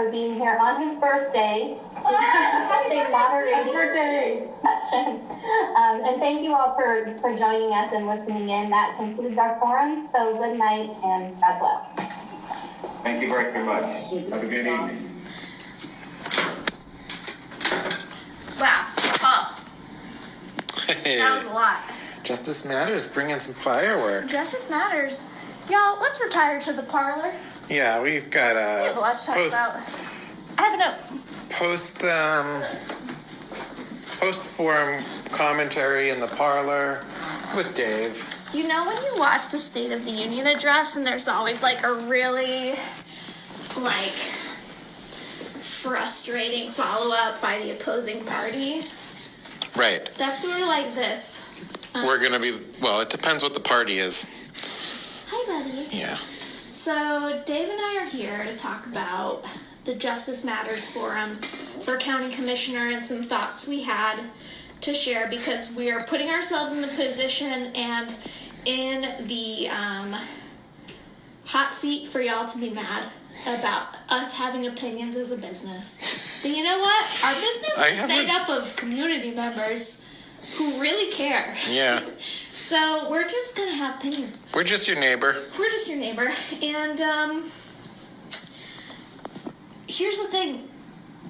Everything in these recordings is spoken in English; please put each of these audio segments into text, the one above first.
for being here on his birthday. Happy birthday! And thank you all for joining us and listening in. That concludes our forum. So good night and God bless. Thank you very much. Have a good evening. Wow, Paul. Hey. That was a lot. Justice Matters, bringing some fireworks. Justice Matters. Y'all, let's retire to the parlor. Yeah, we've got We have a lot to talk about. I have a note. Post-forum commentary in the parlor with Dave. You know when you watch the State of the Union address and there's always like a really frustrating follow-up by the opposing party? Right. That's sort of like this. We're going to be, well, it depends what the party is. Hi, buddy. Yeah. So Dave and I are here to talk about the Justice Matters Forum for County Commissioner and some thoughts we had to share because we are putting ourselves in the position and in the hot seat for y'all to be mad about us having opinions as a business. But you know what? Our business is made up of community members who really care. Yeah. So we're just going to have opinions. We're just your neighbor. We're just your neighbor. And here's the thing.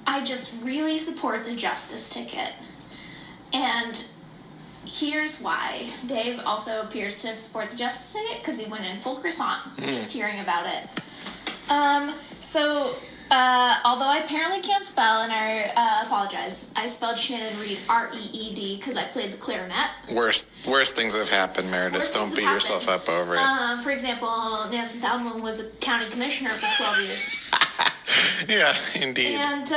I just really support the justice ticket. And here's why. Dave also appears to support the justice ticket because he went in full croissant just hearing about it. Although I apparently can't spell, and I apologize, I spelled Shannon Reed R-E-E-D because I played the clarinet. Worst things have happened, Meredith. Don't beat yourself up over it. For example, Nancy Downwell was a county commissioner for 12 years. Yeah, indeed. And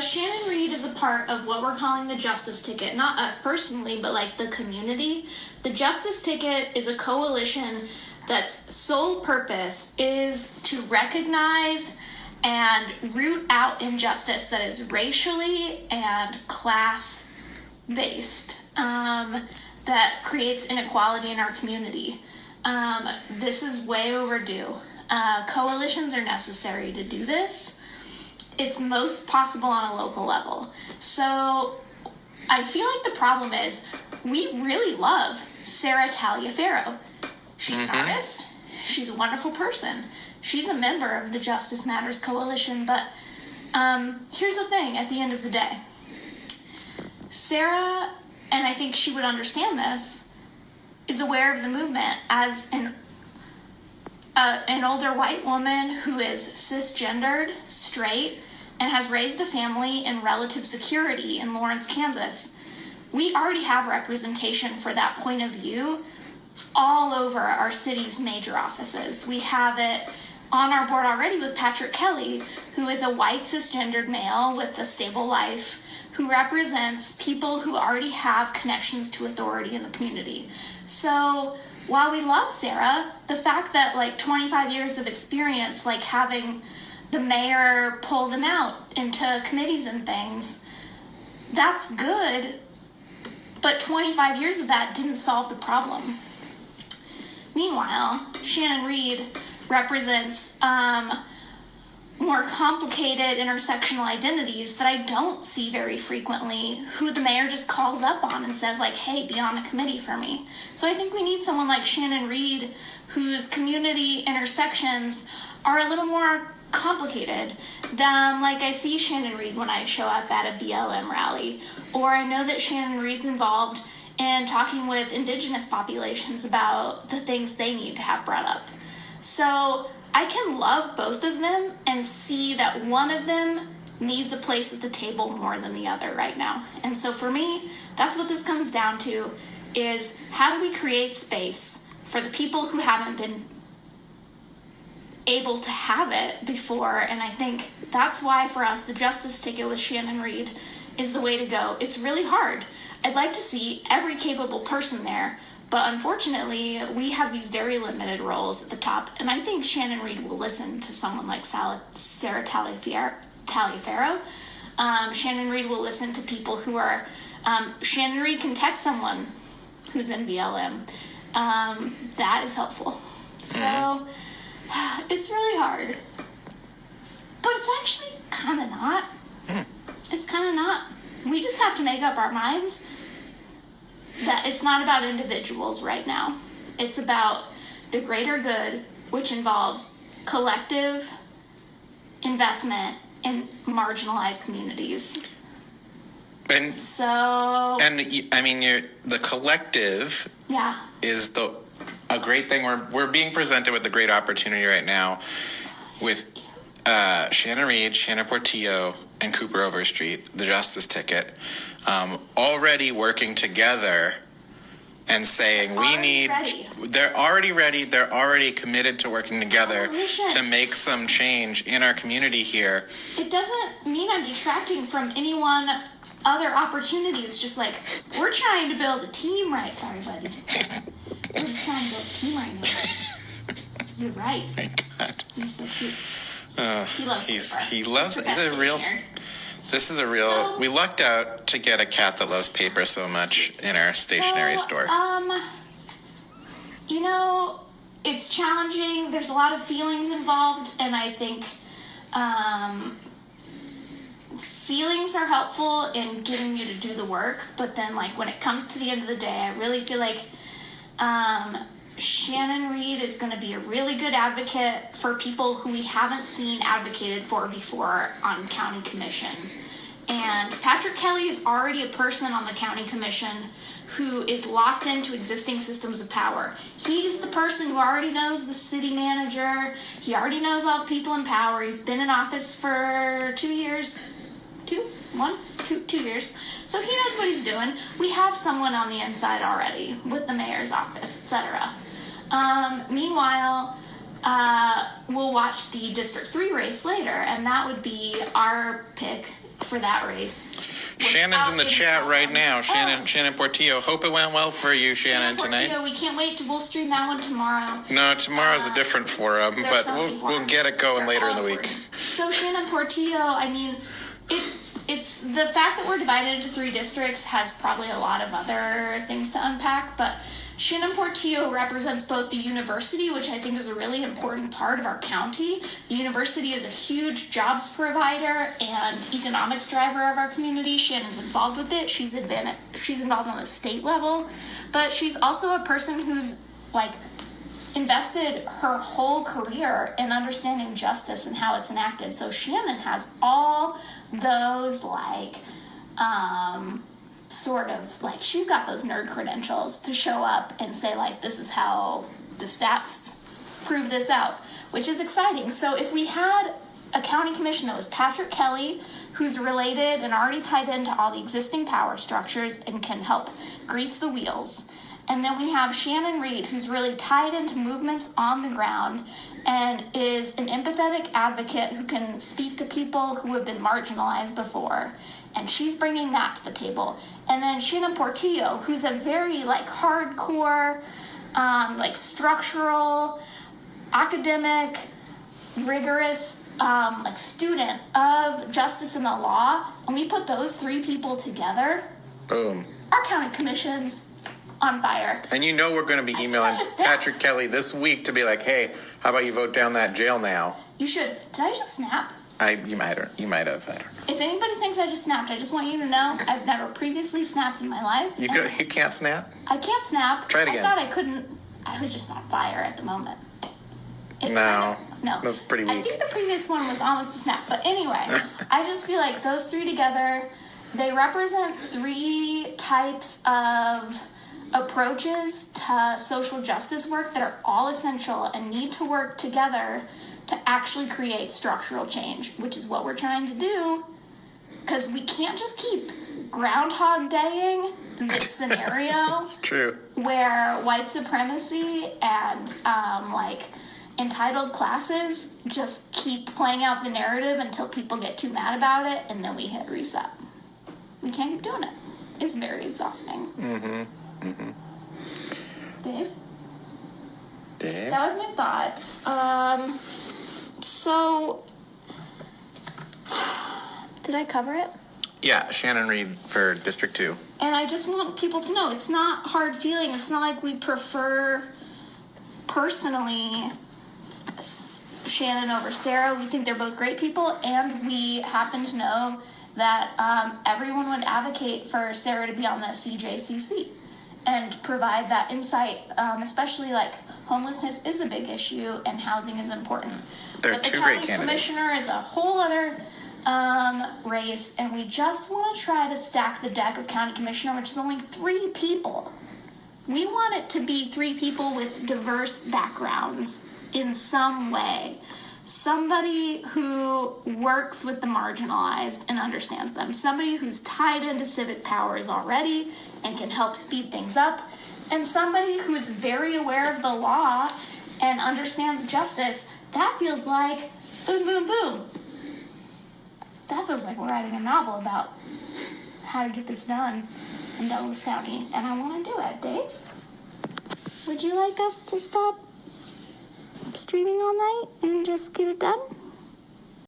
Shannon Reed is a part of what we're calling the Justice Ticket. Not us personally, but like the community. The Justice Ticket is a coalition that's sole purpose is to recognize and root out injustice that is racially and class-based, that creates inequality in our community. This is way overdue. Coalitions are necessary to do this. It's most possible on a local level. So I feel like the problem is we really love Sarah Taliaferro. She's an artist. She's a wonderful person. She's a member of the Justice Matters Coalition, but here's the thing at the end of the day. Sarah, and I think she would understand this, is aware of the movement as an older white woman who is cisgendered, straight, and has raised a family in relative security in Lawrence, Kansas. We already have representation for that point of view all over our city's major offices. We have it on our board already with Patrick Kelly, who is a white cisgendered male with a stable life, who represents people who already have connections to authority in the community. So while we love Sarah, the fact that 25 years of experience, having the mayor pull them out into committees and things, that's good, but 25 years of that didn't solve the problem. Meanwhile, Shannon Reed represents more complicated intersectional identities that I don't see very frequently, who the mayor just calls up on and says, hey, be on a committee for me. So I think we need someone like Shannon Reed, whose community intersections are a little more complicated than I see Shannon Reed when I show up at a BLM rally, or I know that Shannon Reed's involved in talking with indigenous populations about the things they need to have brought up. So I can love both of them and see that one of them needs a place at the table more than the other right now. And so for me, that's what this comes down to, is how do we create space for the people who haven't been able to have it before? And I think that's why for us, the Justice Ticket with Shannon Reed is the way to go. It's really hard. I'd like to see every capable person there, but unfortunately, we have these very limited roles at the top, and I think Shannon Reed will listen to someone like Sarah Taliaferro. Shannon Reed will listen to people who are... Shannon Reed can text someone who's in BLM. That is helpful. So, it's really hard. But it's actually kind of not. It's kind of not. We just have to make up our minds that it's not about individuals right now. It's about the greater good, which involves collective investment in marginalized communities. And I mean, the collective is a great thing. We're being presented with a great opportunity right now with Shannon Reed, Shannon Portillo, and Cooper Overstreet, the Justice Ticket, already working together and saying they're already ready, they're already committed to working together to make some change in our community here. It doesn't mean I'm detracting from anyone other opportunities, just like, we're trying to build a team, right? Sorry, buddy. We're just trying to build a team right now. You're right. My God. He's so cute. He loves this is a real, we lucked out to get a cat that loves paper so much in our stationery store. You know, it's challenging. There's a lot of feelings involved, and I think feelings are helpful in getting you to do the work, but then, like, when it comes to the end of the day, I really feel like Shannon Reed is going to be a really good advocate for people who we haven't seen advocated for before on county commission. And Patrick Kelly is already a person on the county commission who is locked into existing systems of power. He's the person who already knows the city manager. He already knows all the people in power. He's been in office for 2 years. 2 years. So he knows what he's doing. We have someone on the inside already with the mayor's office, etc. Meanwhile, we'll watch the District 3 race later, and that would be our pick for that race. Shannon's in the chat right now. Shannon Portillo. Hope it went well for you, Shannon, tonight. Portillo, we can't wait we'll stream that one tomorrow. No, tomorrow's a different forum, but we'll get it going later in the week. So Shannon Portillo, I mean, it's the fact that we're divided into 3 districts has probably a lot of other things to unpack, but Shannon Portillo represents both the university, which I think is a really important part of our county. The university is a huge jobs provider and economics driver of our community. Shannon's involved with it. She's involved on the state level, but she's also a person who's, like, invested her whole career in understanding justice and how it's enacted. So Shannon has all those, like, sort of, like, she's got those nerd credentials to show up and say, like, this is how the stats prove this out, which is exciting. So if we had a county commission that was Patrick Kelly, who's related and already tied into all the existing power structures and can help grease the wheels, and then we have Shannon Reed, who's really tied into movements on the ground and is an empathetic advocate who can speak to people who have been marginalized before, and she's bringing that to the table. And then Shannon Portillo, who's a very, like, hardcore, like, structural, academic, rigorous, like, student of justice and the law. And we put those 3 people together. Boom. Our county commission's on fire. And you know we're going to be emailing Patrick Kelly this week to be like, hey, how about you vote down that jail now? You should. Did I just snap? You might have. I don't know. If anybody thinks I just snapped, I just want you to know I've never previously snapped in my life. You can't snap? I can't snap. Try it again. I thought I couldn't. I was just on fire at the moment. No. No. That's pretty weak. I think the previous one was almost a snap. But anyway, I just feel like those 3 together, they represent 3 types of approaches to social justice work that are all essential and need to work together to actually create structural change, which is what we're trying to do, because we can't just keep Groundhog Daying this scenario. It's true. Where white supremacy and, like, entitled classes just keep playing out the narrative until people get too mad about it, and then we hit reset. We can't keep doing it. It's very exhausting. Dave? That was my thoughts. So, did I cover it? Yeah, Shannon Reed for District 2. And I just want people to know, it's not hard feeling. It's not like we prefer, personally, Shannon over Sarah. We think they're both great people, and we happen to know that everyone would advocate for Sarah to be on the CJCC and provide that insight, especially like homelessness is a big issue and housing is important. They're two great candidates. Commissioner is a whole other race, and we just want to try to stack the deck of county commissioner, which is only 3 people. We want it to be 3 people with diverse backgrounds in some way. Somebody who works with the marginalized and understands them. Somebody who's tied into civic powers already and can help speed things up. And somebody who's very aware of the law and understands justice. That feels like boom, boom, boom. That feels like we're writing a novel about how to get this done in Douglas County. And I want to do it. Dave, would you like us to stop streaming all night and just get it done?